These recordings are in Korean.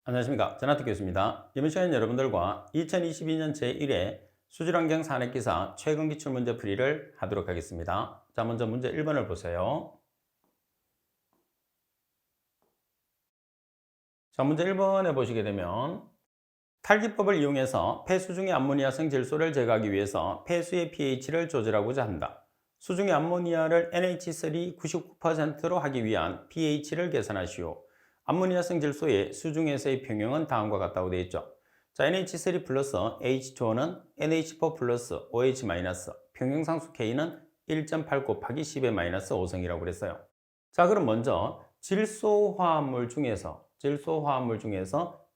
안녕하십니까. 전하특 교수입니다. 이번 시간에 여러분들과 2022년 제1회 수질환경 산업기사 최근 기출문제 풀이를 하도록 하겠습니다. 자, 먼저 문제 1번을 보세요. 자, 문제 1번에 보시게 되면 탈기법을 이용해서 폐수 중의 암모니아성 질소를 제거하기 위해서 폐수의 pH를 조절하고자 한다. 수중의 암모니아를 NH3 99%로 하기 위한 pH를 계산하시오. 암모니아성 질소의 수중에서의 평형은 다음과 같다고 되어 있죠. 자, NH3 플러스 H2O는 NH4 플러스 OH 마이너스, 평형상수 K는 1.8 곱하기 10의 마이너스 5성이라고 그랬어요. 자, 그럼 먼저 질소화합물 중에서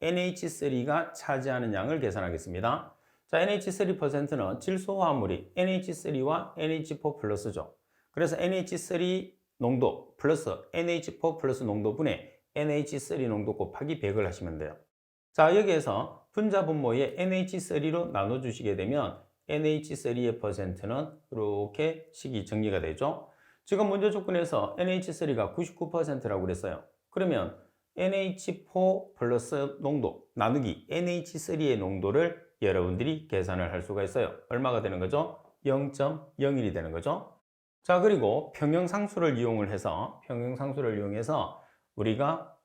NH3가 차지하는 양을 계산하겠습니다. 자, NH3%는 질소화합물이 NH3와 NH4 플러스죠. 그래서 NH3 농도 플러스 NH4 플러스 농도분의 NH3 농도 곱하기 100을 하시면 돼요. 자, 여기에서 분자 분모에 NH3로 나눠주시게 되면 NH3의 퍼센트는 이렇게 식이 정리가 되죠. 지금 문제 조건에서 NH3가 99%라고 그랬어요. 그러면 NH4 플러스 농도 나누기 NH3의 농도를 여러분들이 계산을 할 수가 있어요. 얼마가 되는 거죠? 0.01이 되는 거죠. 자, 그리고 평형상수를 이용해서 우리가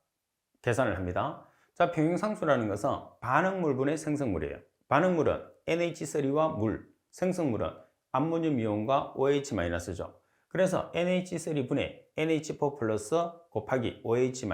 계산을 합니다. 자, 평형상수라는 것은 반응물분의 생성물이에요. 반응물은 NH3와 물, 생성물은 암모늄 이온과 OH-죠. 그래서 NH3분의 NH4 플러스 곱하기 OH-.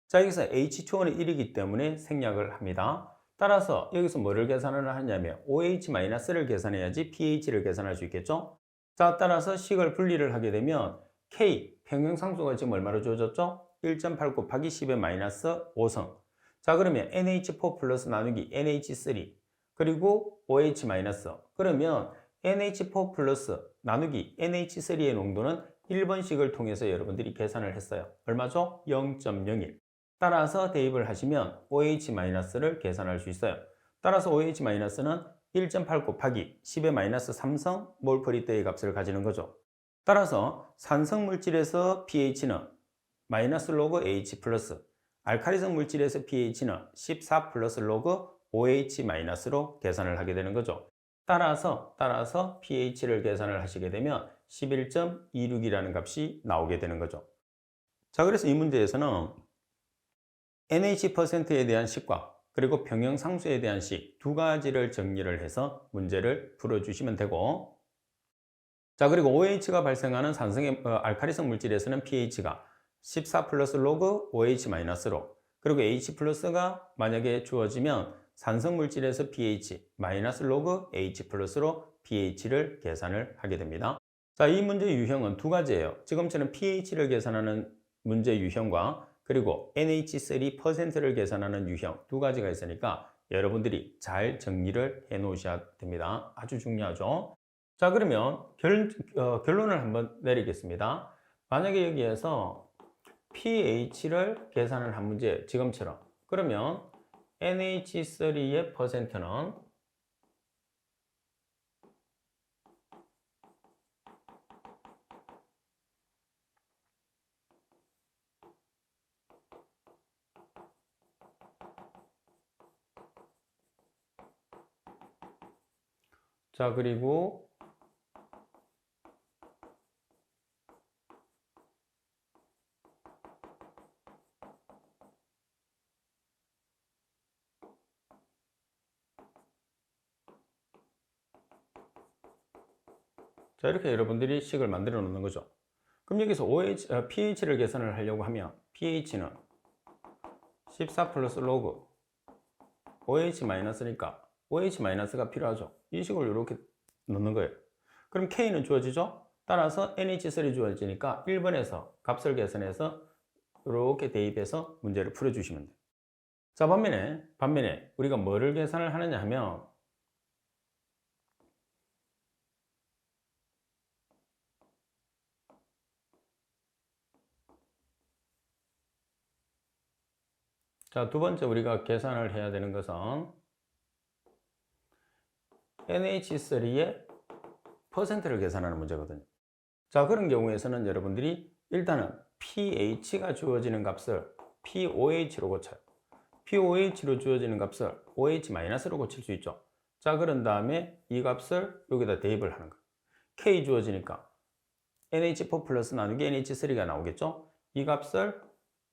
자, 여기서 H2O는 1이기 때문에 생략을 합니다. 따라서 여기서 뭐를 계산을 하냐면 OH-를 계산해야지 pH를 계산할 수 있겠죠? 자, 따라서 식을 분리를 하게 되면 K, 평형상수가 지금 얼마로 주어졌죠? 1.8 곱하기 10의 마이너스 5성. 자, 그러면 NH4 플러스 나누기 NH3 그리고 OH 마이너스. 그러면 NH4 플러스 나누기 NH3의 농도는 1번식을 통해서 여러분들이 계산을 했어요. 얼마죠? 0.01. 따라서 대입을 하시면 OH-를 계산할 수 있어요. 따라서 OH-는 1.8 곱하기 10의 마이너스 3성 몰프리터의 값을 가지는 거죠. 따라서 산성 물질에서 pH는 마이너스 로그 H 플러스, 알카리성 물질에서 pH는 14 플러스 로그 OH 마이너스로 계산을 하게 되는 거죠. 따라서 pH를 계산을 하시게 되면 11.26이라는 값이 나오게 되는 거죠. 자, 그래서 이 문제에서는 NH%에 대한 식과 그리고 평형상수에 대한 식 두 가지를 정리를 해서 문제를 풀어주시면 되고, 자, 그리고 OH가 발생하는 산성의 알카리성 물질에서는 pH가 14 플러스 로그 OH 마이너스로, 그리고 H 플러스가 만약에 주어지면 산성 물질에서 pH 마이너스 로그 H 플러스로 pH를 계산을 하게 됩니다. 자, 이 문제 유형은 두 가지예요. 지금처럼 pH를 계산하는 문제 유형과 그리고 NH3%를 계산하는 유형 두 가지가 있으니까 여러분들이 잘 정리를 해 놓으셔야 됩니다. 아주 중요하죠. 자, 그러면 결론을 한번 내리겠습니다. 만약에 여기에서 pH를 계산을 한 문제 지금처럼, 그러면 NH3의 퍼센트는 자, 그리고 자, 이렇게 여러분들이 식을 만들어 놓는 거죠. 그럼 여기서 pH를 계산을 하려고 하면 pH는 14 플러스 로그 OH 마이너스니까 OH 마이너스가 필요하죠. 이 식을 이렇게 넣는 거예요. 그럼 K는 주어지죠? 따라서 NH3 주어지니까 1번에서 값을 계산해서 이렇게 대입해서 문제를 풀어주시면 돼요. 자, 반면에 우리가 뭐를 계산을 하느냐 하면 자, 두 번째 우리가 계산을 해야 되는 것은 NH3의 퍼센트를 계산하는 문제거든요. 자, 그런 경우에서는 여러분들이 일단은 pH가 주어지는 값을 pOH로 고쳐요. POH로 주어지는 값을 OH-로 고칠 수 있죠. 자, 그런 다음에 이 값을 여기다 대입을 하는 거예요. K 주어지니까 NH4 플러스 나누기 NH3가 나오겠죠. 이 값을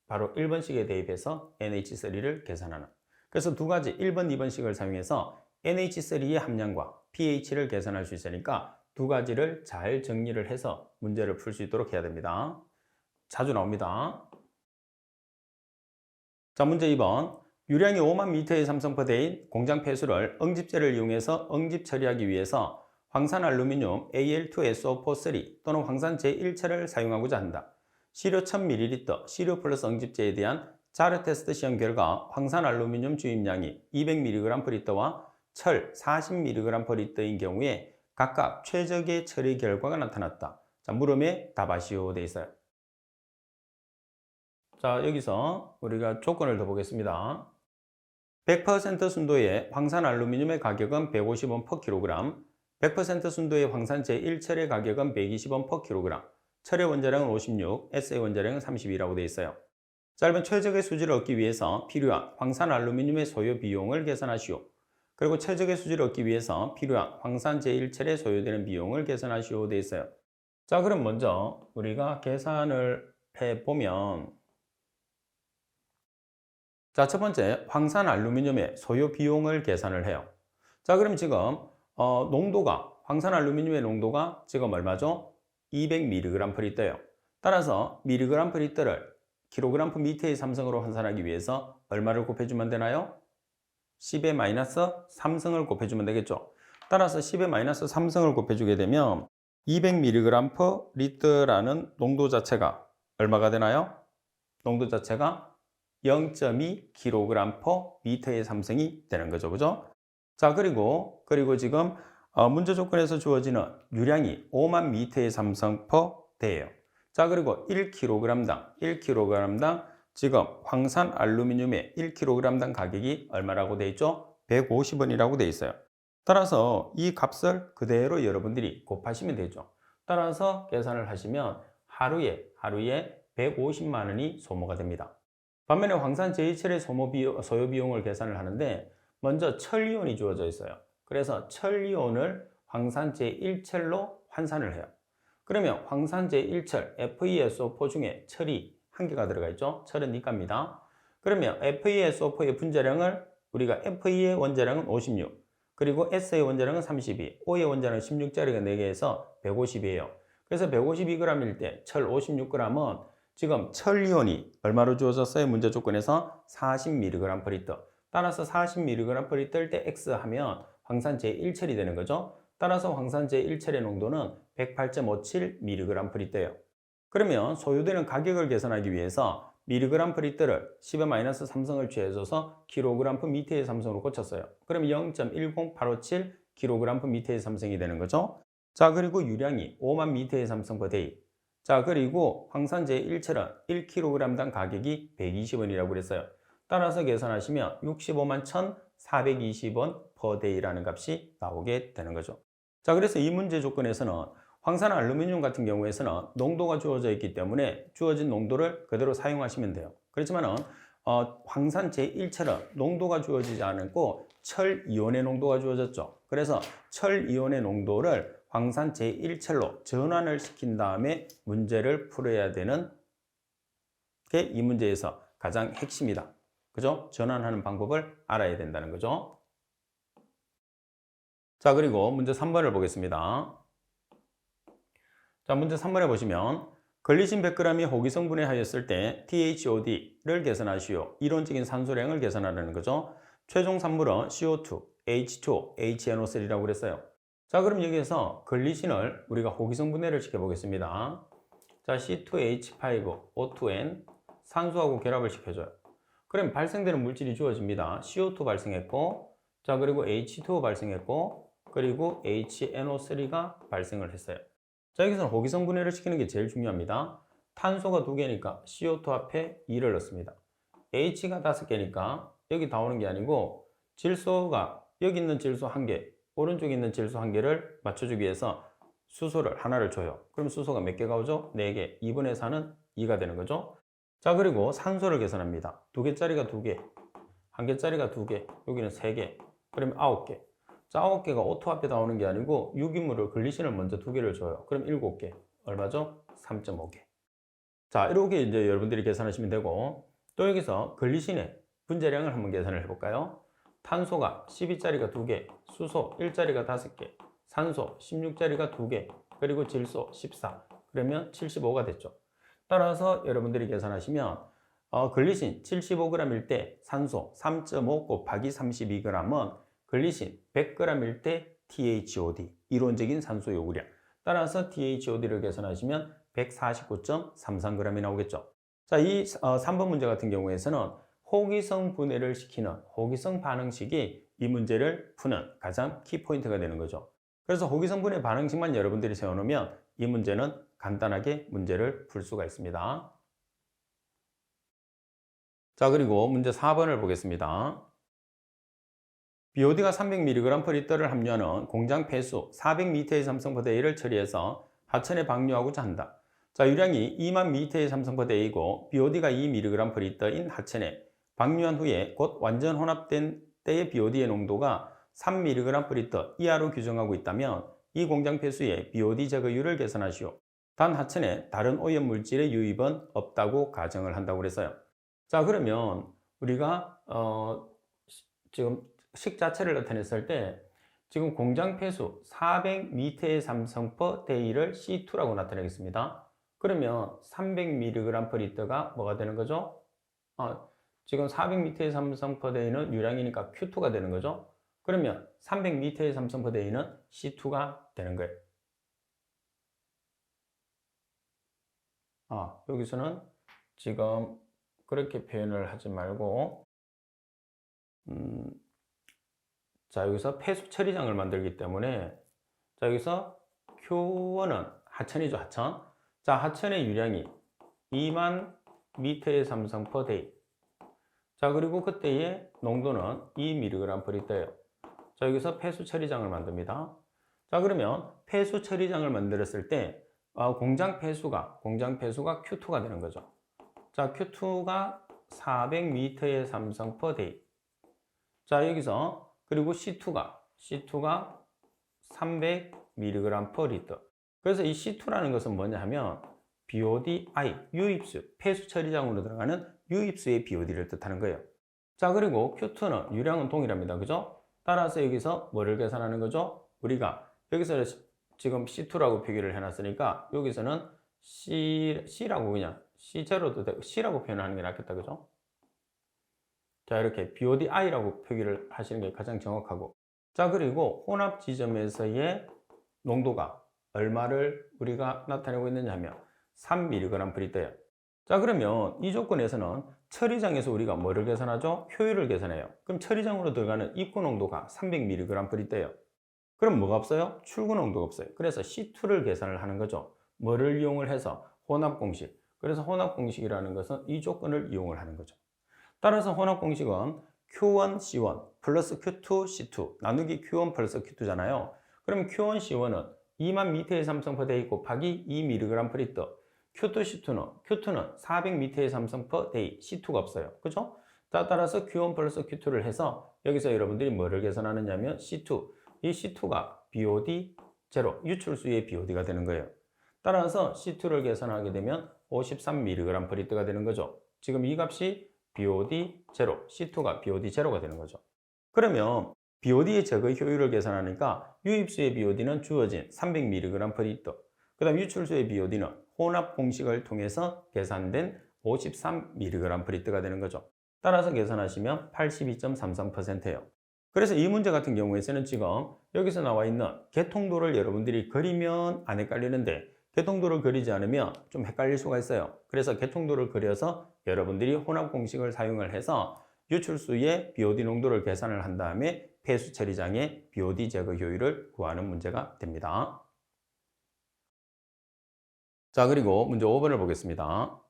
바로 1번식에 대입해서 NH3를 계산하는. 그래서 두 가지 1번, 2번식을 사용해서 NH3의 함량과 pH를 계산할 수 있으니까 두 가지를 잘 정리를 해서 문제를 풀 수 있도록 해야 됩니다. 자주 나옵니다. 자, 문제 2번. 유량이 5만 미터의 삼성퍼대인 공장 폐수를 응집제를 이용해서 응집 처리하기 위해서 황산 알루미늄 Al2SO4-3 또는 황산 제1체를 사용하고자 한다. 시료 1000ml, 시료 플러스 응집제에 대한 자르 테스트 시험 결과 황산 알루미늄 주입량이 200mg/L와 철 40mg/L인 경우에 각각 최적의 처리 결과가 나타났다. 자, 물음에 답하시오 돼 있어요. 자, 여기서 우리가 조건을 더 보겠습니다. 100% 순도의 황산 알루미늄의 가격은 150원 per kg, 100% 순도의 황산 제1철의 가격은 120원 per kg, 철의 원자량은 56, S의 원자량은 32라고 되어 있어요. 짧은 최적의 수지를 얻기 위해서 필요한 황산 알루미늄의 소요 비용을 계산하시오. 그리고 최적의 수지를 얻기 위해서 필요한 황산 제1철에 소요되는 비용을 계산하시오 되어 있어요. 자, 그럼 먼저 우리가 계산을 해보면, 자, 첫 번째 황산 알루미늄의 소요 비용을 계산을 해요. 자, 그럼 지금 농도가, 황산 알루미늄의 농도가 지금 얼마죠? 200mg/L예요. 따라서 mg/L을 kg/m의 삼성으로 환산하기 위해서 얼마를 곱해주면 되나요? 10의 마이너스 3승을 곱해주면 되겠죠. 따라서 10의 마이너스 3승을 곱해주게 되면 200mg/L라는 농도 자체가 얼마가 되나요? 농도 자체가 0.2kg/m의 삼성이 되는 거죠. 그죠? 자, 그리고 지금 문제 조건에서 주어지는 유량이 5만 미터의 삼성 per 대예요. 자, 그리고 1kg당 지금 황산 알루미늄의 1kg당 가격이 얼마라고 돼 있죠? 150원이라고 돼 있어요. 따라서 이 값을 그대로 여러분들이 곱하시면 되죠. 따라서 계산을 하시면 하루에 150만 원이 소모가 됩니다. 반면에 황산 제2철의 소요 비용을 계산을 하는데 먼저 철이온이 주어져 있어요. 그래서 철이온을 황산 제1철로 환산을 해요. 그러면 황산 제1철 FeSO4 중에 철이 한 개가 들어가 있죠. 철은 니가입니다. 그러면 FeSO4의 분자량을 우리가 Fe의 원자량은 56, 그리고 S의 원자량은 32, O의 원자량은 16짜리가 4개에서 150이에요. 그래서 152g일 때 철 56g은 지금 철이온이 얼마로 주어졌어요? 문제 조건에서 40mg/L. 따라서 40mg/L 때 X 하면 황산 제1철이 되는 거죠. 따라서 황산 제1철의 농도는 108.57mg/L예요. 그러면 소요되는 가격을 계산하기 위해서 mg/L을 10의 마이너스 3승을 취해줘서 kg/m의 삼성으로 고쳤어요. 그러면 0.10857kg/m의 삼성이 되는 거죠. 자, 그리고 유량이 5만 미터의 삼성 per day. 자, 그리고 황산 제1철은 1kg당 가격이 120원이라고 그랬어요. 따라서 계산하시면 65만 1,420원 per day라는 값이 나오게 되는 거죠. 자, 그래서 이 문제 조건에서는 황산 알루미늄 같은 경우에서는 농도가 주어져 있기 때문에 주어진 농도를 그대로 사용하시면 돼요. 그렇지만은 황산 제1철은 농도가 주어지지 않고 철이온의 농도가 주어졌죠. 그래서 철이온의 농도를 황산 제1철로 전환을 시킨 다음에 문제를 풀어야 되는 게 이 문제에서 가장 핵심이다. 그죠? 전환하는 방법을 알아야 된다는 거죠. 자, 그리고 문제 3번을 보겠습니다. 자, 문제 3번에 보시면 글리신 100g이 호기성 분해하였을 때 THOD를 계산하시오. 이론적인 산소량을 계산하라는 거죠. 최종 산물은 CO2, H2O, HNO3라고 그랬어요. 자, 그럼 여기에서 글리신을 우리가 호기성 분해를 시켜보겠습니다. 자, C2H5, O2N 산소하고 결합을 시켜줘요. 그럼 발생되는 물질이 주어집니다. CO2 발생했고, 자, 그리고 H2O 발생했고, 그리고 HNO3가 발생을 했어요. 자, 여기서는 호기성 분해를 시키는 게 제일 중요합니다. 탄소가 2개니까 CO2 앞에 2를 넣습니다. H가 5개니까 여기 다 오는 게 아니고 질소가 여기 있는 질소 1개, 오른쪽에 있는 질소 1개를 맞춰주기 위해서 수소를 하나를 줘요. 그럼 수소가 몇 개가 오죠? 4개. 2분의 4는 2가 되는 거죠. 자, 그리고 산소를 계산합니다. 2개짜리가 2개. 한 개짜리가 2개, 여기는 3개, 그러면 9개. 자, 9개가 오토 앞에 나오는 게 아니고 유기물을 글리신을 먼저 2개를 줘요. 그럼 7개. 얼마죠? 3.5개. 자, 이렇게 이제 여러분들이 계산하시면 되고, 또 여기서 글리신의 분자량을 한번 계산을 해볼까요? 탄소가 12짜리가 2개, 수소 1짜리가 5개, 산소 16짜리가 2개, 그리고 질소 14. 그러면 75가 됐죠. 따라서 여러분들이 계산하시면 글리신 75g일 때 산소 3.5 곱하기 32g은 글리신 100g일 때 THOD, 이론적인 산소 요구량. 따라서 THOD를 계산하시면 149.33g이 나오겠죠. 자, 이 3번 문제 같은 경우에서는 호기성 분해를 시키는 호기성 반응식이 이 문제를 푸는 가장 키포인트가 되는 거죠. 그래서 호기성 분해 반응식만 여러분들이 세워놓으면 이 문제는 간단하게 문제를 풀 수가 있습니다. 자, 그리고 문제 4번을 보겠습니다. BOD가 300mg/L를 함유하는 공장 폐수 400m의 삼성포대를 처리해서 하천에 방류하고자 한다. 자, 유량이 2만 m의 삼성포대이고 BOD가 2mg/L인 하천에 방류한 후에 곧 완전 혼합된 때의 BOD의 농도가 3mg/L 이하로 규정하고 있다면 이 공장 폐수의 BOD 제거율을 계산하시오. 단 하천에 다른 오염물질의 유입은 없다고 가정을 한다고 그랬어요. 자, 그러면 우리가 지금 식 자체를 나타냈을 때 지금 공장 폐수 400m의 삼성포대를 C2라고 나타내겠습니다. 그러면 300mg/L가 뭐가 되는 거죠? 지금 400m의 삼성포대는 유량이니까 Q2가 되는 거죠. 그러면 300m의 삼성포대는 C2가 되는 거예요. 여기서는 지금 그렇게 표현을 하지 말고 자, 여기서 폐수 처리장을 만들기 때문에 자, 여기서 Q1은 하천이죠, 하천. 자, 하천의 유량이 2만 m의 삼성포대. 자, 그리고 그때의 농도는 2mg/L예요. 자, 여기서 폐수 처리장을 만듭니다. 자, 그러면 폐수 처리장을 만들었을 때 공장 폐수가 Q2가 되는 거죠. 자, Q2가 400m의 삼성포대. 자, 여기서 그리고 C2가 300mg/L. 그래서 이 C2라는 것은 뭐냐 하면 BODI, 유입수, 폐수 처리장으로 들어가는 유입수의 BOD를 뜻하는 거예요. 자, 그리고 Q2는 유량은 동일합니다. 그죠? 따라서 여기서 뭐를 계산하는 거죠? 우리가 여기서 지금 C2라고 표기를 해놨으니까 여기서는 C라고 그냥 C0도 되고 C라고 표현하는 게 낫겠다. 그죠? 자, 이렇게 BODI라고 표기를 하시는 게 가장 정확하고. 자, 그리고 혼합 지점에서의 농도가 얼마를 우리가 나타내고 있느냐 하면 3mg/L예요. 자, 그러면 이 조건에서는 처리장에서 우리가 뭐를 계산하죠? 효율을 계산해요. 그럼 처리장으로 들어가는 입구 농도가 300mg/L예요. 그럼 뭐가 없어요? 출구 농도가 없어요. 그래서 C2를 계산을 하는 거죠. 뭐를 이용을 해서? 혼합 공식. 그래서 혼합 공식이라는 것은 이 조건을 이용을 하는 거죠. 따라서 혼합 공식은 Q1, C1 플러스 Q2, C2 나누기 Q1 플러스 Q2잖아요. 그럼 Q1, C1은 2만 m의 삼성포대 곱하기 2mg/L. Q2, Q2는 400m의 삼성포대, C2가 없어요. 그죠? 따라서 Q1 플러스 Q2를 해서 여기서 여러분들이 뭐를 계산하느냐면 C2. 이 C2가 BOD 제로, 유출수의 BOD가 되는 거예요. 따라서 C2를 계산하게 되면 53mg/L가 되는 거죠. 지금 이 값이 BOD 제로, C2가 BOD 제로가 되는 거죠. 그러면 BOD의 제거 효율을 계산하니까 유입수의 BOD는 주어진 300mg/L, 그 다음 유출수의 BOD는 혼합 공식을 통해서 계산된 53mg/L가 되는 거죠. 따라서 계산하시면 82.33%예요. 그래서 이 문제 같은 경우에는 지금 여기서 나와 있는 개통도를 여러분들이 그리면 안 헷갈리는데 개통도를 그리지 않으면 좀 헷갈릴 수가 있어요. 그래서 개통도를 그려서 여러분들이 혼합 공식을 사용을 해서 유출수의 BOD 농도를 계산을 한 다음에 폐수 처리장의 BOD 제거 효율을 구하는 문제가 됩니다. 자, 그리고 문제 5번을 보겠습니다.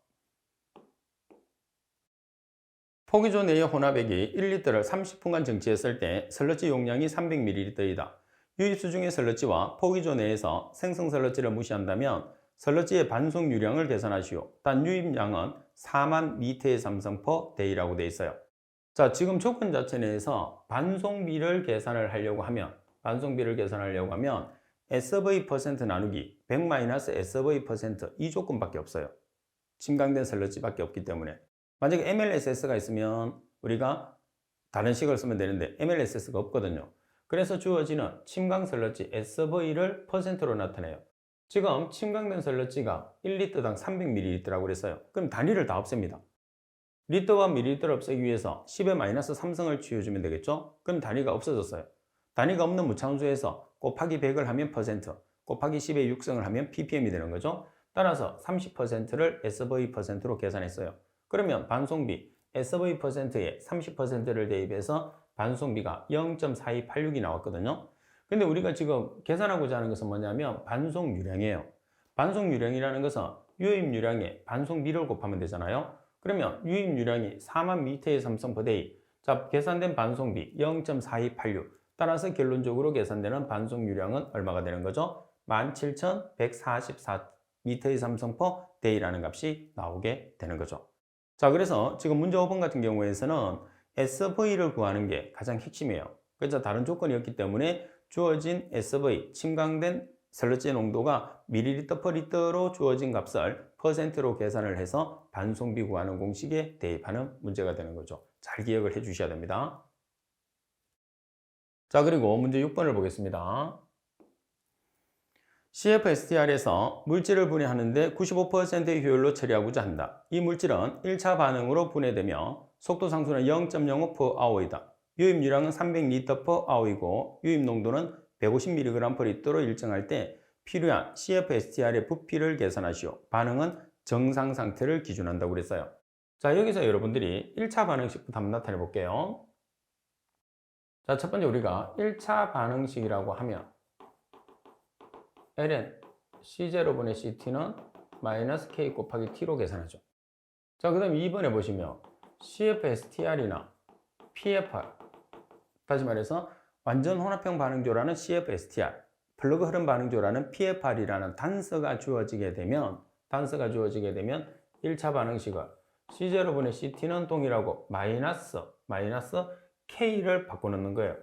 포기조 내의 혼합액이 1리터를 30분간 정치했을 때 설러지 용량이 300ml이다. 유입수 중의 설러지와 포기조 내에서 생성 설러지를 무시한다면 설러지의 반송 유량을 계산하시오. 단 유입량은 4만 m의 삼성포 대이라고 되어 있어요. 자, 지금 조건 자체 내에서 반송비를 계산을 하려고 하면 SV% 나누기 100-SV% 이 조건밖에 없어요. 침강된 슬러지밖에 없기 때문에. 만약에 MLSS가 있으면 우리가 다른 식을 쓰면 되는데 MLSS가 없거든요. 그래서 주어지는 침강 슬러지 SV를 퍼센트로 나타내요. 지금 침강된 슬러지가 1리터당 300ml라고 그랬어요. 그럼 단위를 다 없앱니다. 리터와 밀리리터를 없애기 위해서 10의 마이너스 3승을 취해주면 되겠죠? 그럼 단위가 없어졌어요. 단위가 없는 무창수에서 곱하기 100을 하면 퍼센트, 곱하기 10의 6승을 하면 ppm이 되는 거죠. 따라서 30%를 SV%로 계산했어요. 그러면 반송비 SV%에 30%를 대입해서 반송비가 0.4286이 나왔거든요. 근데 우리가 지금 계산하고자 하는 것은 뭐냐면 반송유량이에요. 반송유량이라는 것은 유입유량에 반송비를 곱하면 되잖아요. 그러면 유입유량이 4만 미터의 삼성 퍼데이. 자, 계산된 반송비 0.4286. 따라서 결론적으로 계산되는 반송유량은 얼마가 되는 거죠? 17,144 미터의 삼성 퍼 데이라는 값이 나오게 되는 거죠. 자, 그래서 지금 문제 5번 같은 경우에서는 SV를 구하는 게 가장 핵심이에요. 그래서 다른 조건이었기 때문에 주어진 SV, 침강된 슬러지 농도가 밀리리터 퍼 리터로 주어진 값을 퍼센트로 계산을 해서 반송비 구하는 공식에 대입하는 문제가 되는 거죠. 잘 기억을 해 주셔야 됩니다. 자, 그리고 문제 6번을 보겠습니다. CFSTR에서 물질을 분해하는데 95%의 효율로 처리하고자 한다. 이 물질은 1차 반응으로 분해되며 속도 상수는 0.05/h이다. 유입유량은 300L/h이고 유입 농도는 150mg/L로 일정할 때 필요한 CFSTR의 부피를 계산하시오. 반응은 정상 상태를 기준한다고 그랬어요. 자, 여기서 여러분들이 1차 반응식부터 한번 나타내 볼게요. 자, 첫 번째 우리가 1차 반응식이라고 하면 ln C0분의 CT는 마이너스 K 곱하기 T로 계산하죠. 자, 그 다음 2번에 보시면 CFSTR이나 PFR, 다시 말해서 완전 혼합형 반응조라는 CFSTR, 플러그 흐름 반응조라는 PFR이라는 단서가 주어지게 되면 1차 반응식을 C0분의 CT는 동일하고 마이너스 K를 바꿔놓는 거예요.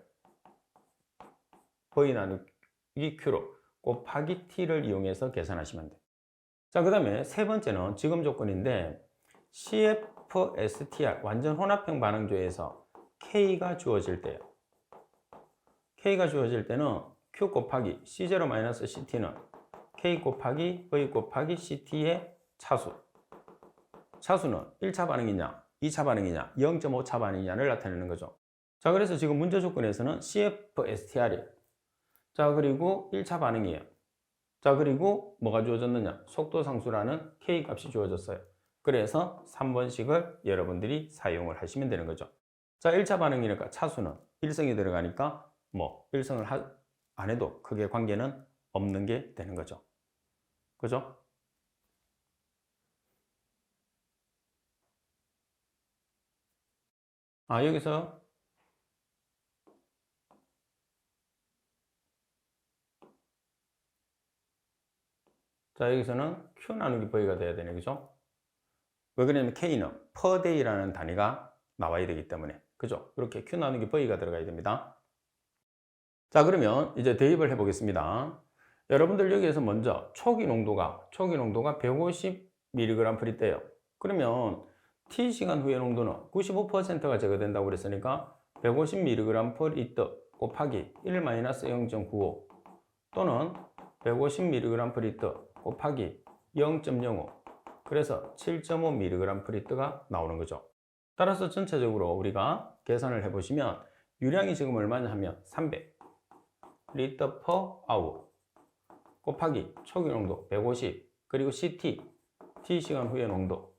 V 나누기 Q로 곱하기 T를 이용해서 계산하시면 돼요. 자, 그 다음에 세 번째는 지금 조건인데 CFSTR 완전 혼합형 반응조에서 K가 주어질 때요. K가 주어질 때는 Q 곱하기 C0-CT는 K 곱하기 V 곱하기 CT의 차수는 1차 반응이냐 2차 반응이냐 0.5차 반응이냐를 나타내는 거죠. 자, 그래서 지금 문제 조건에서는 CFSTR이에요. 자, 그리고 1차 반응이에요. 자, 그리고 뭐가 주어졌느냐? 속도상수라는 K 값이 주어졌어요. 그래서 3번식을 여러분들이 사용을 하시면 되는 거죠. 자, 1차 반응이니까 차수는 1승이 들어가니까 1승을 안 해도 크게 관계는 없는 게 되는 거죠. 그죠? 여기서 자, 여기서는 Q 나누기 V가 돼야 되네, 그죠? 왜 그러냐면 K는 per day라는 단위가 나와야 되기 때문에, 그죠? 이렇게 Q 나누기 V가 들어가야 됩니다. 자, 그러면 이제 대입을 해보겠습니다. 여러분들 여기에서 먼저 초기 농도가 150mg/L때요. 때요. 그러면 T시간 후의 농도는 95%가 제거된다고 그랬으니까 150mg/L 곱하기 1-0.95 또는 150mg/L 곱하기 0.05 그래서 7.5mg/L가 나오는 거죠. 따라서 전체적으로 우리가 계산을 해보시면 유량이 지금 얼마냐 하면 300L/h 곱하기 초기 농도 150 그리고 CT, T시간 후의 농도는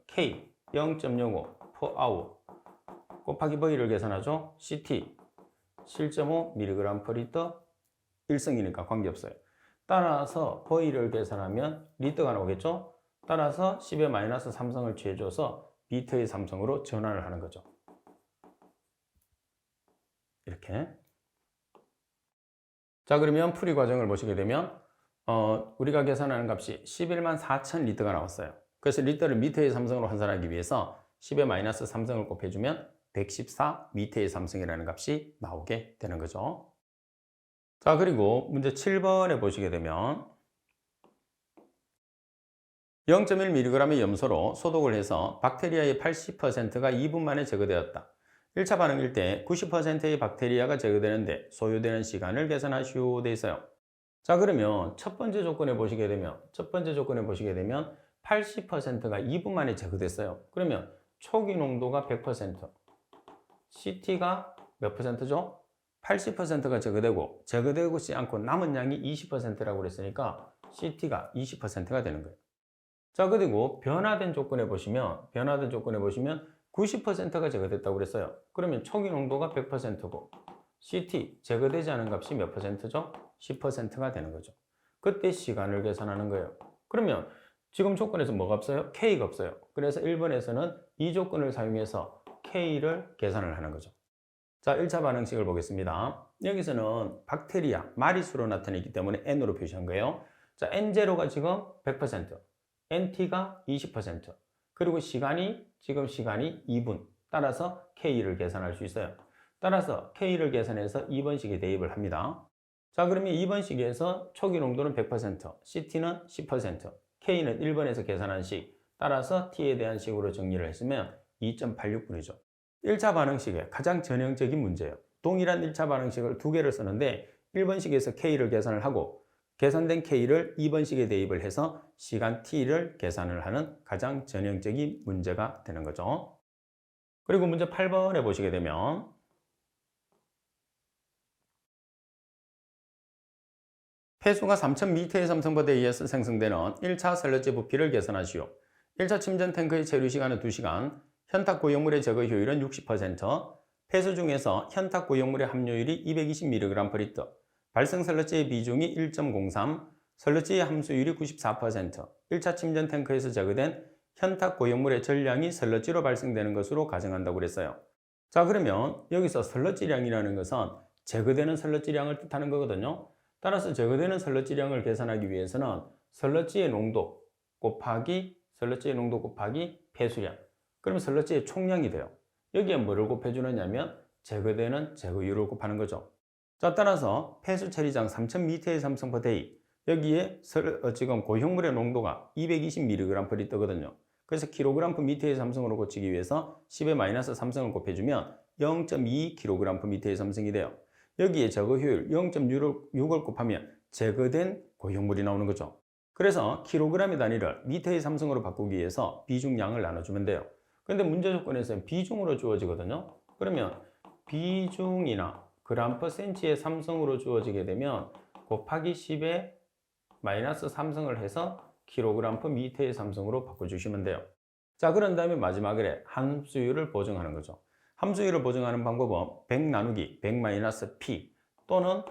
K 0.05/h 곱하기 V를 계산하죠. CT 7.5mg/L 1승이니까 관계없어요. 따라서 V를 계산하면 리터가 나오겠죠. 따라서 10의 마이너스 3승을 취해줘서 미터의 3승으로 전환을 하는 거죠. 이렇게. 자, 그러면 풀이 과정을 보시게 되면 우리가 계산하는 값이 114,000 리터가 나왔어요. 그래서 리터를 미터의 3승으로 환산하기 위해서 10의 마이너스 3승을 곱해주면 114 미터의 삼성이라는 값이 나오게 되는 거죠. 자, 그리고 문제 7번에 보시게 되면 0.1mg의 염소로 소독을 해서 박테리아의 80%가 2분 만에 제거되었다. 1차 반응일 때 90%의 박테리아가 제거되는데 소요되는 시간을 계산하시오 돼 있어요. 자, 그러면 첫 번째 조건에 보시게 되면 80%가 2분 만에 제거됐어요. 그러면 초기 농도가 100%, CT가 몇 %죠? 80%가 제거되지 않고 남은 양이 20%라고 그랬으니까 CT가 20%가 되는 거예요. 자, 그리고 변화된 조건에 보시면 90%가 제거됐다고 그랬어요. 그러면 초기 농도가 100%고 CT 제거되지 않은 값이 몇 %죠? 10%가 되는 거죠. 그때 시간을 계산하는 거예요. 그러면 지금 조건에서 뭐가 없어요? K가 없어요. 그래서 1번에서는 이 조건을 사용해서 K를 계산을 하는 거죠. 자, 1차 반응식을 보겠습니다. 여기서는 박테리아, 마리수로 나타내기 때문에 N으로 표시한 거예요. 자, N0가 지금 100%, NT가 20%, 그리고 시간이 2분. 따라서 K를 계산할 수 있어요. 따라서 K를 계산해서 2번식에 대입을 합니다. 자, 그러면 2번식에서 초기 농도는 100%, CT는 10%, K는 1번에서 계산한 식, 따라서 T에 대한 식으로 정리를 했으면 2.86분이죠. 1차 반응식의 가장 전형적인 문제예요. 동일한 1차 반응식을 두 개를 쓰는데 1번식에서 K를 계산을 하고 계산된 K를 2번식에 대입을 해서 시간 T를 계산을 하는 가장 전형적인 문제가 되는 거죠. 그리고 문제 8번에 보시게 되면 폐수가 3000m의 삼성바다에 의해서 생성되는 1차 설러지 부피를 계산하시오. 1차 침전 탱크의 체류 시간은 2시간, 현탁 고용물의 제거 효율은 60%, 폐수 중에서 현탁 고용물의 함유율이 220mg/L, 발생 설러지의 비중이 1.03, 설러지의 함수율이 94%, 1차 침전 탱크에서 제거된 현탁 고용물의 전량이 설러지로 발생되는 것으로 가정한다고 그랬어요. 자, 그러면 여기서 설러지량이라는 것은 제거되는 설러지량을 뜻하는 거거든요. 따라서 제거되는 설러지량을 계산하기 위해서는 설러지의 농도 곱하기 폐수량, 그러면 설러지의 총량이 돼요. 여기에 뭐를 곱해주느냐면 제거되는 제거율을 곱하는 거죠. 자, 따라서 폐수 처리장 3000m의 삼성/day, 여기에 지금 고형물의 농도가 220mg/L거든요. 그래서 kg/m의 삼성으로 고치기 위해서 10의 마이너스 3성을 곱해주면 0.2kg/m의 삼성이 돼요. 여기에 제거 효율 0.6을 곱하면 제거된 고형물이 나오는 거죠. 그래서 킬로그램의 단위를 미터의 삼성으로 바꾸기 위해서 비중량을 나눠주면 돼요. 그런데 문제 조건에서는 비중으로 주어지거든요. 그러면 비중이나 g/cm의 삼성으로 주어지게 되면 곱하기 10의 마이너스 3성을 해서 kg/m의 삼성으로 바꿔주시면 돼요. 자, 그런 다음에 마지막에 함수율을 보정하는 거죠. 함수율을 보정하는 방법은 100 나누기 100-P 또는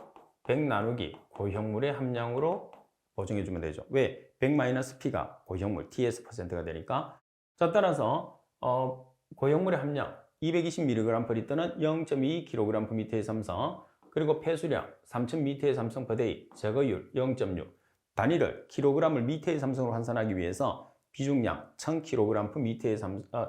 100 나누기 고형물의 함량으로 보정해주면 되죠. 왜? 100-P가 고형물 TS%가 되니까. 자, 따라서 고형물의 함량 220mg/L는 0.2kg/m의 삼성, 그리고 폐수량 3000m의 삼성/day, 제거율 0.6, 단위를 kg을 미터의 삼성으로 환산하기 위해서 비중량 1000kg/m의 삼성,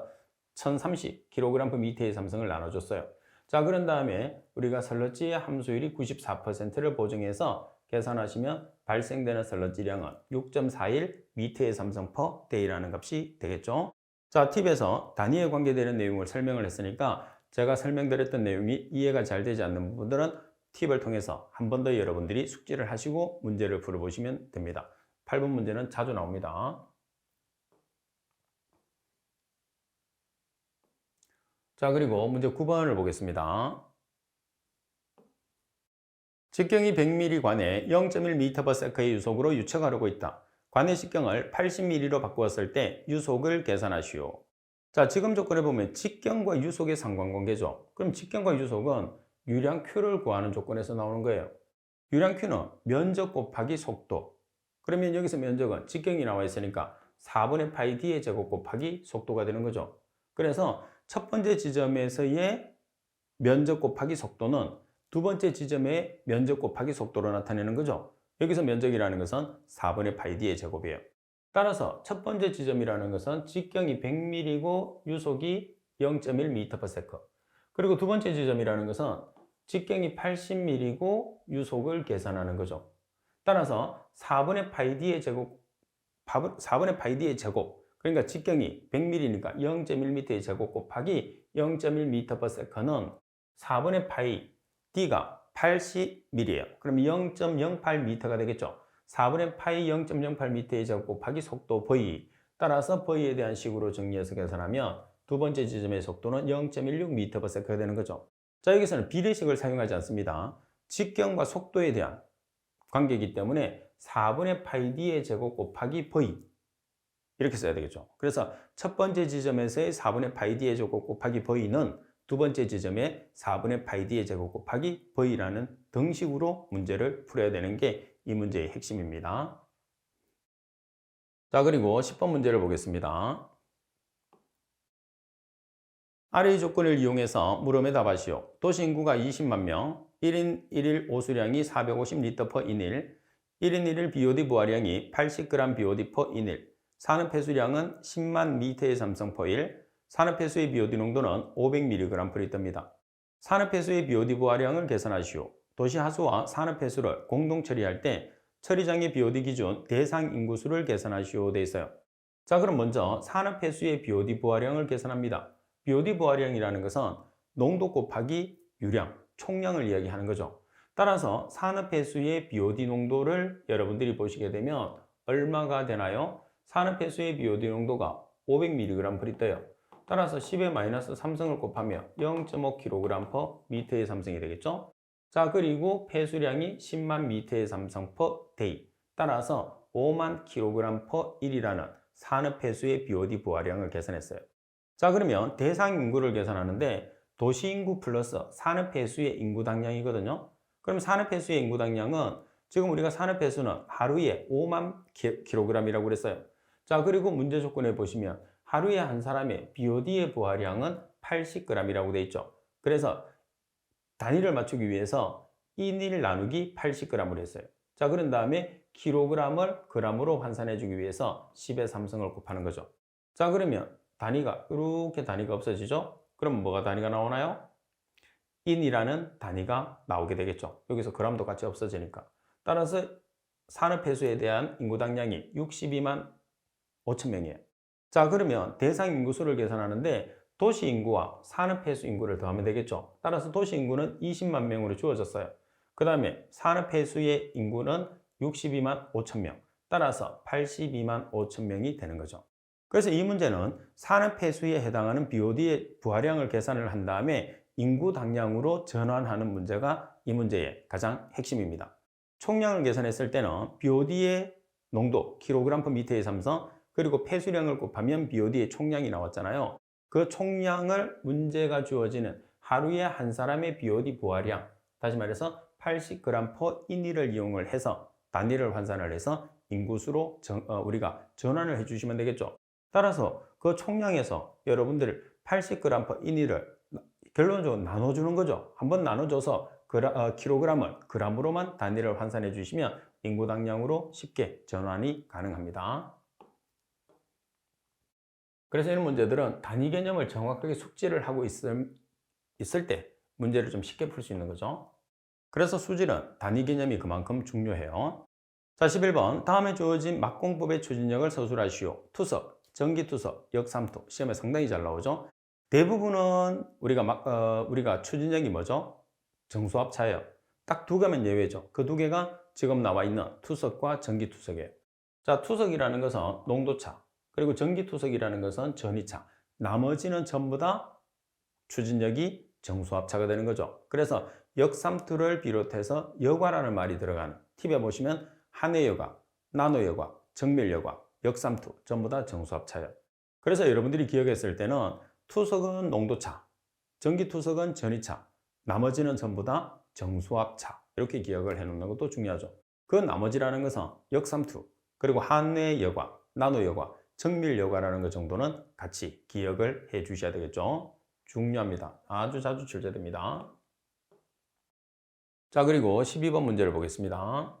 1030kg/m의 삼성을 나눠줬어요. 자, 그런 다음에 우리가 설러지의 함수율이 94%를 보정해서 계산하시면 발생되는 설러지량은 6.41 미터의 삼성 per day라는 값이 되겠죠. 자, 팁에서 단위에 관계되는 내용을 설명을 했으니까 제가 설명드렸던 내용이 이해가 잘 되지 않는 부분들은 팁을 통해서 한 번 더 여러분들이 숙지를 하시고 문제를 풀어보시면 됩니다. 8번 문제는 자주 나옵니다. 자, 그리고 문제 9번을 보겠습니다. 직경이 100mm 관에 0.1m/s의 유속으로 유척하려고 있다. 관의 직경을 80mm로 바꾸었을 때 유속을 계산하시오. 자, 지금 조건에 보면 직경과 유속의 상관관계죠. 그럼 직경과 유속은 유량 Q를 구하는 조건에서 나오는 거예요. 유량 Q는 면적 곱하기 속도. 그러면 여기서 면적은 직경이 나와 있으니까 4분의 파이 D의 제곱 곱하기 속도가 되는 거죠. 그래서 첫 번째 지점에서의 면적 곱하기 속도는 두 번째 지점의 면적 곱하기 속도로 나타내는 거죠. 여기서 면적이라는 것은 4분의 파이 D의 제곱이에요. 따라서 첫 번째 지점이라는 것은 직경이 100mm이고 유속이 0.1m/s. 그리고 두 번째 지점이라는 것은 직경이 80mm이고 유속을 계산하는 거죠. 따라서 4분의 파이 d의 제곱, 4분의 파이 d의 제곱, 그러니까 직경이 100mm니까 0.1m의 제곱 곱하기 0.1m/s는 4분의 파이 d가 80mm예요. 그럼 0.08m가 되겠죠. 4분의 파이 0.08m의 제곱 곱하기 속도 v. 따라서 v에 대한 식으로 정리해서 계산하면 두 번째 지점의 속도는 0.16m/s가 되는 거죠. 자, 여기서는 비례식을 사용하지 않습니다. 직경과 속도에 대한 관계이기 때문에 4분의 파이 d의 제곱 곱하기 v 이렇게 써야 되겠죠. 그래서 첫 번째 지점에서의 4분의 파이 d의 제곱 곱하기 v는 두 번째 지점의 4분의 파이 d의 제곱 곱하기 v라는 등식으로 문제를 풀어야 되는 게 이 문제의 핵심입니다. 자, 그리고 10번 문제를 보겠습니다. 아래의 조건을 이용해서 물음에 답하시오. 도시 인구가 20만 명, 1인 1일 오수량이 450L/인일, 1인 1일 BOD 부하량이 80g BOD/인일, 산업 폐수량은 10만 미터의 삼성포일, 산업 폐수의 BOD 농도는 500mg/L입니다. 산업 폐수의 BOD 부하량을 계산하시오. 도시 하수와 산업 폐수를 공동 처리할 때 처리장의 BOD 기준 대상 인구수를 계산하시오 돼 있어요. 자, 그럼 먼저 산업 폐수의 BOD 부하량을 계산합니다. BOD 부하량이라는 것은 농도 곱하기 유량, 총량을 이야기하는 거죠. 따라서 산업 폐수의 BOD 농도를 여러분들이 보시게 되면 얼마가 되나요? 산업 폐수의 BOD 농도가 500mg/L이 떠요. 따라서 10의 마이너스 3승을 곱하면 0.5kg/m의 삼성이 되겠죠? 자, 그리고 폐수량이 10만 미터의 삼성 per day. 따라서 5만 kg/일이라는 산업 폐수의 BOD 부하량을 계산했어요. 자, 그러면 대상 인구를 계산하는데 도시 인구 플러스 산업 폐수의 인구 당량이거든요. 그럼 산업 폐수의 인구 당량은 지금 우리가 산업 폐수는 하루에 5만 kg이라고 그랬어요. 자, 그리고 문제 조건에 보시면 하루에 한 사람의 BOD의 부하량은 80g이라고 돼 있죠. 그래서 단위를 맞추기 위해서 1일 나누기 80g을 했어요. 자, 그런 다음에 킬로그램을 g으로 환산해 주기 위해서 10의 3승을 곱하는 거죠. 자, 그러면 단위가 이렇게 단위가 없어지죠? 그럼 뭐가 단위가 나오나요? 인이라는 단위가 나오게 되겠죠. 여기서 g도 같이 없어지니까. 따라서 산업 폐수에 대한 인구 당량이 62만 5천 명이에요. 자, 그러면 대상 인구수를 계산하는데 도시 인구와 산업 폐수 인구를 더하면 되겠죠. 따라서 도시 인구는 20만 명으로 주어졌어요. 그 다음에 산업 폐수의 인구는 62만 5천 명. 따라서 82만 5천 명이 되는 거죠. 그래서 이 문제는 산업 폐수에 해당하는 BOD의 부하량을 계산을 한 다음에 인구 당량으로 전환하는 문제가 이 문제의 가장 핵심입니다. 총량을 계산했을 때는 BOD의 농도, kg/m의 삼성, 그리고 폐수량을 곱하면 BOD의 총량이 나왔잖아요. 그 총량을 문제가 주어지는 하루에 한 사람의 BOD 부하량, 다시 말해서 80g/인일을 이용을 해서 단위를 환산을 해서 인구수로 우리가 전환을 해주시면 되겠죠. 따라서 그 총량에서 여러분들 80g/인일을 결론적으로 나눠주는 거죠. 한번 나눠줘서 킬로그램을 g으로만 단위를 환산해 주시면 인구 당량으로 쉽게 전환이 가능합니다. 그래서 이런 문제들은 단위 개념을 정확하게 숙지를 하고 있을 때 문제를 좀 쉽게 풀 수 있는 거죠. 그래서 수질은 단위 개념이 그만큼 중요해요. 자, 11번. 다음에 주어진 막공법의 추진력을 서술하시오. 투석, 전기투석, 역삼투. 시험에 상당히 잘 나오죠. 대부분은 우리가 추진력이 뭐죠? 정수합차예요. 딱 두 개면 예외죠. 그 두 개가 지금 나와 있는 투석과 전기투석이에요. 자, 투석이라는 것은 농도차, 그리고 전기투석이라는 것은 전위차. 나머지는 전부 다 추진력이 정수합차가 되는 거죠. 그래서 역삼투를 비롯해서 여과라는 말이 들어가는 팁에 보시면 한해여과, 나노여과, 정밀여과, 역삼투 전부 다 정수합차예요. 그래서 여러분들이 기억했을 때는 투석은 농도차, 전기투석은 전위차, 나머지는 전부 다 정수합차 이렇게 기억을 해놓는 것도 중요하죠. 그 나머지라는 것은 역삼투, 그리고 한해여과, 나노여과, 정밀여과라는 것 정도는 같이 기억을 해 주셔야 되겠죠. 중요합니다. 아주 자주 출제됩니다. 자, 그리고 12번 문제를 보겠습니다.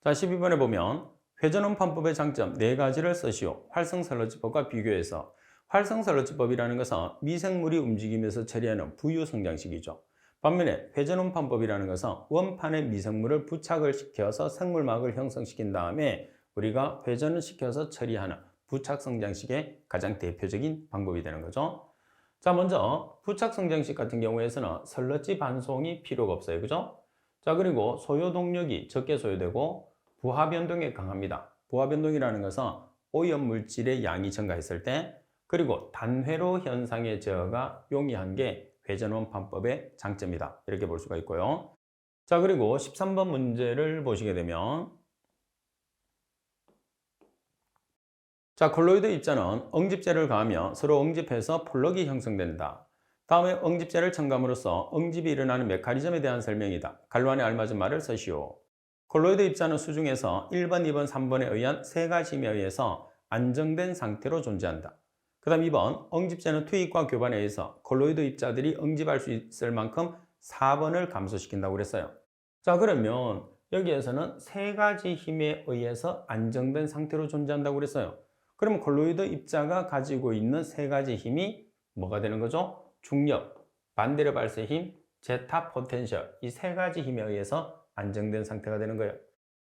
자, 12번에 보면 회전원판법의 장점 4가지를 쓰시오. 활성설러지법과 비교해서. 활성설러지법이라는 것은 미생물이 움직이면서 처리하는 부유성장식이죠. 반면에 회전원판법이라는 것은 원판에 미생물을 부착을 시켜서 생물막을 형성시킨 다음에 우리가 회전을 시켜서 처리하는 부착성장식의 가장 대표적인 방법이 되는 거죠. 자, 먼저 부착성장식 같은 경우에서는 설러지 반송이 필요가 없어요. 그죠? 자, 그리고 소요 동력이 적게 소요되고 부하 변동에 강합니다. 부하 변동이라는 것은 오염 물질의 양이 증가했을 때, 그리고 단회로 현상의 제어가 용이한 게 회전원판법의 장점이다. 이렇게 볼 수가 있고요. 자, 그리고 13번 문제를 보시게 되면, 자, 콜로이드 입자는 응집제를 가하며 서로 응집해서 폴럭이 형성된다. 다음에 응집제를 첨가함으로써 응집이 일어나는 메커니즘에 대한 설명이다. 갈로안에 알맞은 말을 쓰시오. 콜로이드 입자는 수중에서 1번, 2번, 3번에 의한 3가지 힘에 의해서 안정된 상태로 존재한다. 그 다음 2번, 응집제는 투입과 교반에 의해서 콜로이드 입자들이 응집할 수 있을 만큼 4번을 감소시킨다고 그랬어요. 자, 그러면 여기에서는 3가지 힘에 의해서 안정된 상태로 존재한다고 그랬어요. 그럼 콜로이드 입자가 가지고 있는 3가지 힘이 뭐가 되는 거죠? 중력, 반대로 발생 힘, 제타 포텐셜, 이 3가지 힘에 의해서 안정된 상태가 되는 거예요.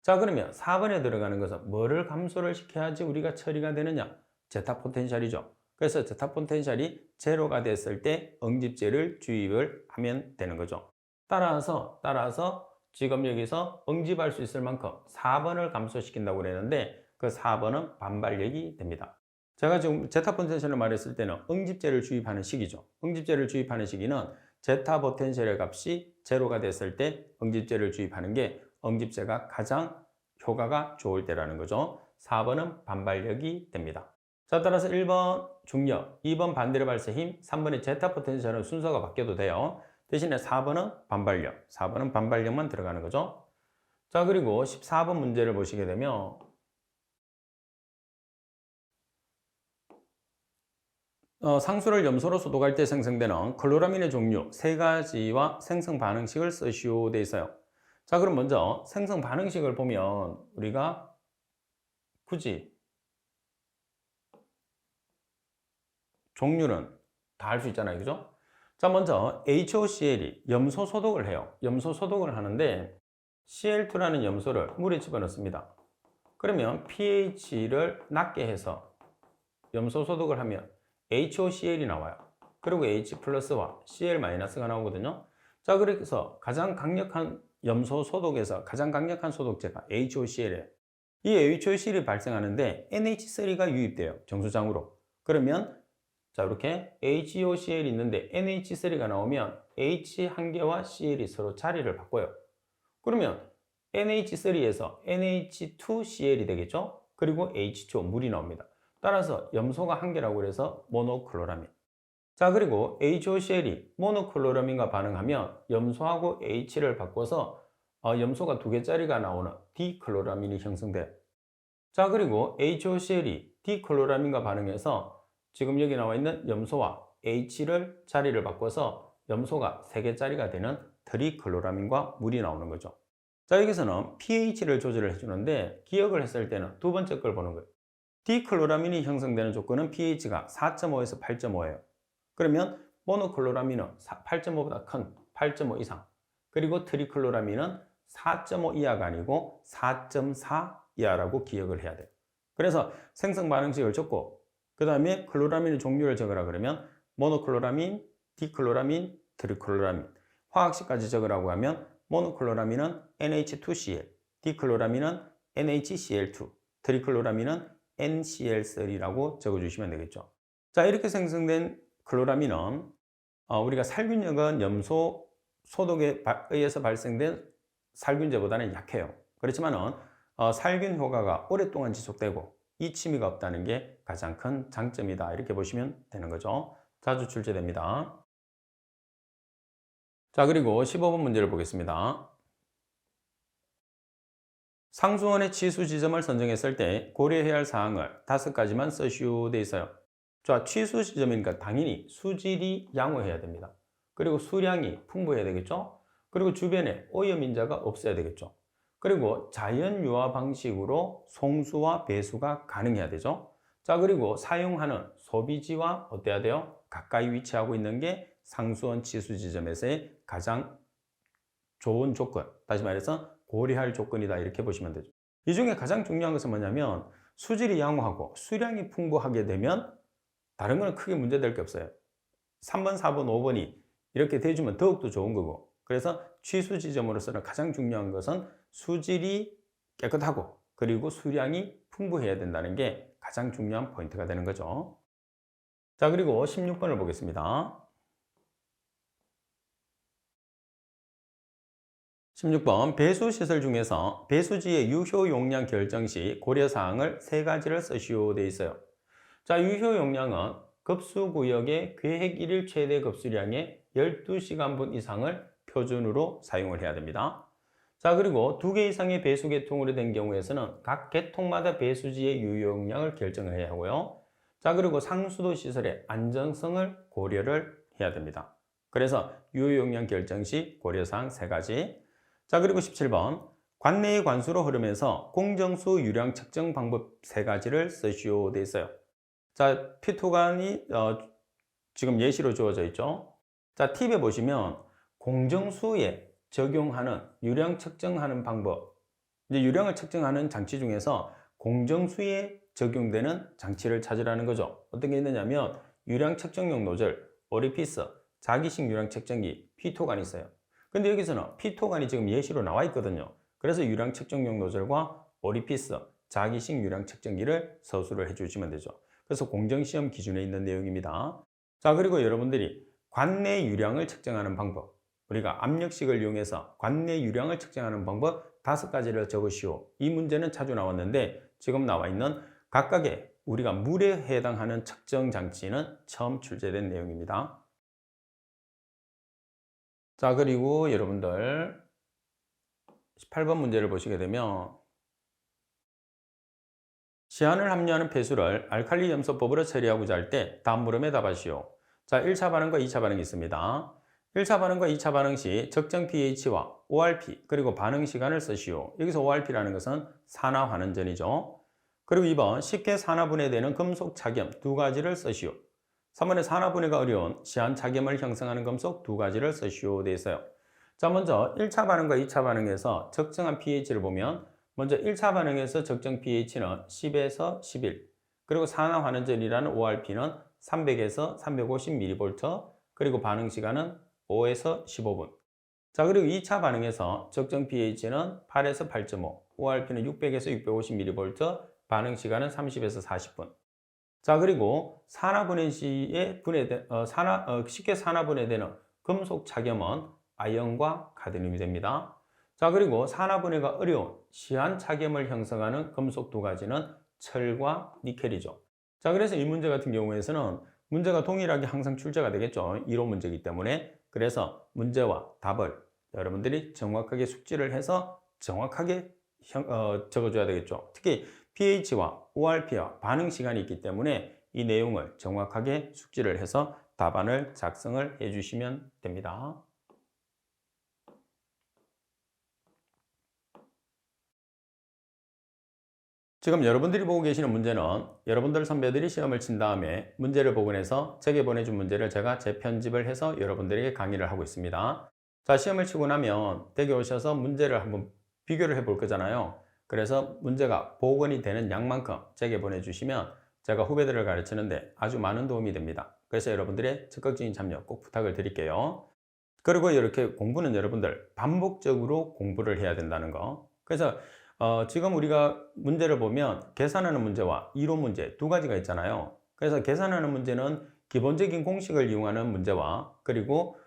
자, 그러면 4번에 들어가는 것은 뭐를 감소를 시켜야지 우리가 처리가 되느냐? 제타 포텐셜이죠. 그래서 제타 포텐셜이 제로가 됐을 때 응집제를 주입을 하면 되는 거죠. 따라서 지금 여기서 응집할 수 있을 만큼 4번을 감소시킨다고 그랬는데 그 4번은 반발력이 됩니다. 제가 지금 제타 포텐셜을 말했을 때는 응집제를 주입하는 시기죠. 응집제를 주입하는 시기는 제타 포텐셜의 값이 제로가 됐을 때 응집제를 주입하는 게 응집제가 가장 효과가 좋을 때라는 거죠. 4번은 반발력이 됩니다. 자, 따라서 1번 중력, 2번 반대로 발생 힘, 3번의 제타 포텐셜은 순서가 바뀌어도 돼요. 대신에 4번은 반발력, 4번은 반발력만 들어가는 거죠. 자, 그리고 14번 문제를 보시게 되면 상수를 염소로 소독할 때 생성되는 클로라민의 종류 3가지와 생성 반응식을 쓰시오 돼 있어요. 자, 그럼 먼저 생성 반응식을 보면 우리가 굳이 종류는 다 알 수 있잖아요. 그죠? 자, 먼저 HOCl이 염소 소독을 해요. 염소 소독을 하는데 Cl2라는 염소를 물에 집어넣습니다. 그러면 pH를 낮게 해서 염소 소독을 하면 HOCl이 나와요. 그리고 H 플러스와 Cl 마이너스가 나오거든요. 자, 그래서 가장 강력한 염소 소독에서 가장 강력한 소독제가 HOCl이에요. 이 HOCl이 발생하는데 NH3가 유입돼요. 정수장으로. 그러면 자, 이렇게 HOCl이 있는데 NH3가 나오면 H 한 개와 Cl이 서로 자리를 바꿔요. 그러면 NH3에서 NH2Cl이 되겠죠? 그리고 H2O, 물이 나옵니다. 따라서 염소가 한 개라고 해서 모노클로라민. 자, 그리고 HOCl이 모노클로라민과 반응하면 염소하고 H를 바꿔서 염소가 2개짜리가 나오는 디클로라민이 형성돼요. 자, 그리고 HOCl이 디클로라민과 반응해서 지금 여기 나와 있는 염소와 H를 자리를 바꿔서 염소가 3개짜리가 되는 트리클로라민과 물이 나오는 거죠. 자, 여기서는 pH를 조절을 해주는데 기억을 했을 때는 두 번째 걸 보는 거예요. 디클로라민이 형성되는 조건은 pH가 4.5에서 8.5예요. 그러면 모노클로라민은 8.5보다 큰 8.5 이상, 그리고 트리클로라민은 4.5 이하가 아니고 4.4 이하라고 기억을 해야 돼요. 그래서 생성 반응식을 적고 그 다음에 클로라민의 종류를 적으라 그러면 모노클로라민, 디클로라민, 트리클로라민, 화학식까지 적으라고 하면 모노클로라민은 NH2Cl, 디클로라민은 NaCl2, 트리클로라민은 NCl3라고 적어주시면 되겠죠. 자, 이렇게 생성된 클로라민은 우리가 살균력은 염소 소독에 의해서 발생된 살균제보다는 약해요. 그렇지만은 살균 효과가 오랫동안 지속되고 이 침이가 없다는 게 가장 큰 장점이다. 이렇게 보시면 되는 거죠. 자주 출제됩니다. 자, 그리고 15번 문제를 보겠습니다. 상수원의 치수 지점을 선정했을 때 고려해야 할 사항을 5가지만 쓰시오 돼 있어요. 자, 치수 지점이니까 당연히 수질이 양호해야 됩니다. 그리고 수량이 풍부해야 되겠죠. 그리고 주변에 오염 인자가 없어야 되겠죠. 그리고 자연 유화 방식으로 송수와 배수가 가능해야 되죠. 자, 그리고 사용하는 소비지와 어때야 돼요? 가까이 위치하고 있는 게 상수원 치수 지점에서의 가장 좋은 조건, 다시 말해서 고려할 조건이다 이렇게 보시면 되죠. 이 중에 가장 중요한 것은 뭐냐면 수질이 양호하고 수량이 풍부하게 되면 다른 거는 크게 문제될 게 없어요. 3번, 4번, 5번이 이렇게 돼주면 더욱더 좋은 거고, 그래서 취수 지점으로서는 가장 중요한 것은 수질이 깨끗하고 그리고 수량이 풍부해야 된다는 게 가장 중요한 포인트가 되는 거죠. 자, 그리고 16번을 보겠습니다. 16번 배수시설 중에서 배수지의 유효 용량 결정 시 고려사항을 세 가지를 쓰시오 되어 있어요. 자, 유효 용량은 급수구역의 계획 1일 최대 급수량의 12시간분 이상을 표준으로 사용을 해야 됩니다. 자, 그리고 2개 이상의 배수 계통으로 된 경우에서는 각 계통마다 배수지의 유효 용량을 결정을 해야 하고요. 자, 그리고 상수도 시설의 안전성을 고려를 해야 됩니다. 그래서 유효 용량 결정 시 고려사항 세 가지. 자, 그리고 17번 관내의 관수로 흐르면서 공정수 유량 측정 방법 세 가지를 쓰시오 되어 있어요. 자, 피토관이 지금 예시로 주어져 있죠. 자, 팁에 보시면 공정수에 적용하는 유량 측정하는 방법, 이제 유량을 측정하는 장치 중에서 공정수에 적용되는 장치를 찾으라는 거죠. 어떤 게 있느냐면 유량 측정용 노즐, 오리피스, 자기식 유량 측정기, 피토관이 있어요. 근데 여기서는 피토관이 지금 예시로 나와 있거든요. 그래서 유량 측정용 노즐과 오리피스, 자기식 유량 측정기를 서술을 해주시면 되죠. 그래서 공정시험 기준에 있는 내용입니다. 자, 그리고 여러분들이 관내 유량을 측정하는 방법, 우리가 압력식을 이용해서 관내 유량을 측정하는 방법 5가지를 적으시오. 이 문제는 자주 나왔는데 지금 나와 있는 각각의 우리가 물에 해당하는 측정 장치는 처음 출제된 내용입니다. 자, 그리고 여러분들 18번 문제를 보시게 되면 시안을 함유하는 폐수를 알칼리 염소법으로 처리하고자 할 때 다음 물음에 답하시오. 자, 1차 반응과 2차 반응이 있습니다. 1차 반응과 2차 반응 시 적정 pH와 ORP 그리고 반응 시간을 쓰시오. 여기서 ORP라는 것은 산화환원전이죠. 그리고 2번 쉽게 산화분해되는 금속 착염 2가지를 쓰시오. 3번에 산화분해가 어려운 시안 착염을 형성하는 금속 2가지를 쓰시오 되어 있어요. 자, 먼저 1차 반응과 2차 반응에서 적정한 pH를 보면 먼저 1차 반응에서 적정 pH는 10에서 11, 그리고 산화환원전이라는 ORP는 300에서 350mV, 그리고 반응 시간은 5에서 15분. 자, 그리고 2차 반응에서 적정 pH는 8에서 8.5, ORP는 600에서 650mV, 반응 시간은 30에서 40분. 자, 그리고 산화분해 시에 쉽게 산화분해되는 금속 착염은 아연과 카드뮴이 됩니다. 자, 그리고 산화분해가 어려운 시안 착염을 형성하는 금속 2가지는 철과 니켈이죠. 자, 그래서 이 문제 같은 경우에서는 문제가 동일하게 항상 출제가 되겠죠. 이론 문제이기 때문에. 그래서 문제와 답을 여러분들이 정확하게 숙지를 해서 정확하게 적어줘야 되겠죠. 특히 pH와 ORP와 반응 시간이 있기 때문에 이 내용을 정확하게 숙지를 해서 답안을 작성을 해주시면 됩니다. 지금 여러분들이 보고 계시는 문제는 여러분들 선배들이 시험을 친 다음에 문제를 복원해서 제게 보내준 문제를 제가 재편집을 해서 여러분들에게 강의를 하고 있습니다. 자, 시험을 치고 나면 댁에 오셔서 문제를 한번 비교를 해볼 거잖아요. 그래서 문제가 복원이 되는 양만큼 제게 보내주시면 제가 후배들을 가르치는데 아주 많은 도움이 됩니다. 그래서 여러분들의 적극적인 참여 꼭 부탁을 드릴게요. 그리고 이렇게 공부는 여러분들 반복적으로 공부를 해야 된다는 거. 그래서 지금 우리가 문제를 보면 계산하는 문제와 이론 문제 2가지가 있잖아요. 그래서 계산하는 문제는 기본적인 공식을 이용하는 문제와 그리고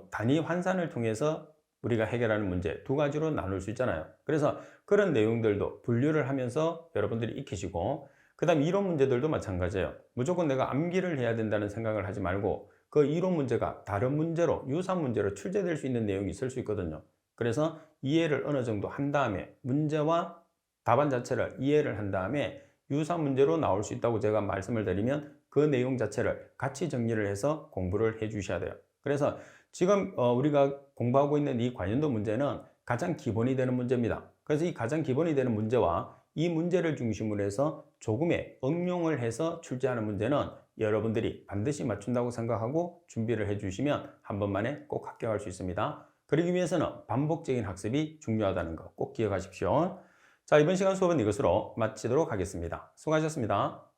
단위 환산을 통해서 우리가 해결하는 문제 2가지로 나눌 수 있잖아요. 그래서 그런 내용들도 분류를 하면서 여러분들이 익히시고, 그 다음 이론 문제들도 마찬가지예요. 무조건 내가 암기를 해야 된다는 생각을 하지 말고 그 이론 문제가 다른 문제로 유사한 문제로 출제될 수 있는 내용이 있을 수 있거든요. 그래서 이해를 어느 정도 한 다음에 문제와 답안 자체를 이해를 한 다음에 유사한 문제로 나올 수 있다고 제가 말씀을 드리면 그 내용 자체를 같이 정리를 해서 공부를 해 주셔야 돼요. 그래서 지금 우리가 공부하고 있는 이 관련도 문제는 가장 기본이 되는 문제입니다. 그래서 이 가장 기본이 되는 문제와 이 문제를 중심으로 해서 조금의 응용을 해서 출제하는 문제는 여러분들이 반드시 맞춘다고 생각하고 준비를 해주시면 한 번만에 꼭 합격할 수 있습니다. 그러기 위해서는 반복적인 학습이 중요하다는 거 꼭 기억하십시오. 자, 이번 시간 수업은 이것으로 마치도록 하겠습니다. 수고하셨습니다.